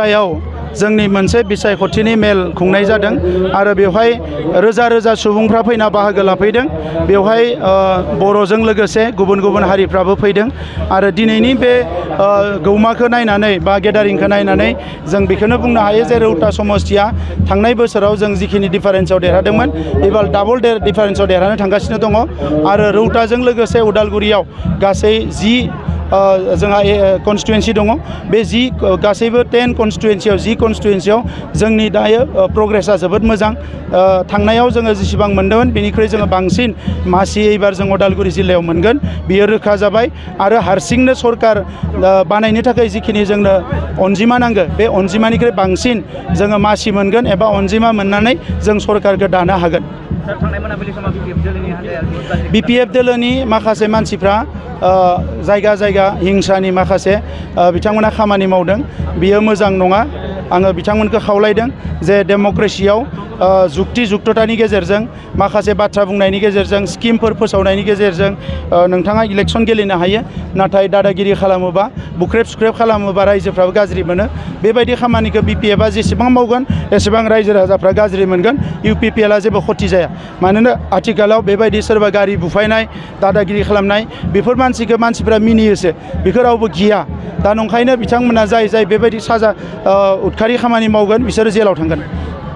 रौतायाव जोंनि मोनसे बिसायख'थिनि मेल खुंनाय जादों आरो बेवहाय रोजा रोजा सुबुंफ्रा फैना बाहागो लाफैदों। बेवहाय बर'जों लोगोसे गुबुन गुबुन हारिफ्राबो फैदों आरो दिनैनि बे गौमाखौ नायनानै बा गेदारिंखौ नायनानै जों बेखौनो बुंनो हायो जे रौता समस्तिया थांनाय बोसोराव जों जिखिनि डिफारेन्सआव देरहादोंमोन एबार डाबल डिफारेन्सआव देरहानो थांगासिनो दङ आरो रौताजों लोगोसे उदालगुरियाव गासै 10 जोंहा कन्स्टिटुवेन्सि दङ। बे 10 गासैबो 10 कन्स्टिटुवेन्सियाव 10 कन्स्टिटुवेन्सियाव जोंनि दायो प्रग्रेसा जोबोद मोजां। थांनायाव जोङो जेसेबां मोन्दोंमोन बेनिख्रुइ जोङो बांसिन मासि एबार जों उदालगुरि जिल्लायाव मोनगोन बियो रोखा जाबाय आरो हारसिंनो सरकार बानायनो थाखाय जिखिनि जोंनो अनजिमा नांगौ बे अनजिमानिख्रुइ बांसिन जोङो मासि मोनगोन एबा अनजिमा मोननानै जों सरकारखौ दानो हागोन। BPF दोलोनि माखासे मानसिफ्रा जायगा जायगा हिंसानि माखासे बिथांमोना खामानि मावदों बियो मोजां नङा। आङो बिथांमोनखौ खावलायदों जे डेम'क्रेसियाव जुक्ति जुक्ततानि गेजेरजों माखासे बाथ्रा बुंनायनि गेजेरजों स्किमफोर फोसावनायनि गेजेरजों नोंथाङा इलेक्सन गेलेनो हायो नाथाय दादागिरि खालामोबा बुख्रेब सुख्रेब खालामोबा रायजोफ्राबो गाज्रि मोनो। बेबायदि खामानिखौ BPFआ जेसेबां मावगोन एसेबां रायजो राजाफ्रा गाज्रि मोनगोन। UPPLआ जेबो खथि जाया मानोना आथिखालाव बेबायदि सोरबा गारि बुफायनाय दादागिरि खालामनाय बेफोर मानसिखौ मानसिफ्रा मिनियोसो बेखौ रावबो गिया। दा नंखायनो बिथांमोना जाय बेबायदि साजा उदखारि खामानि मावगोन बिसोरो जेलाव थांगोन।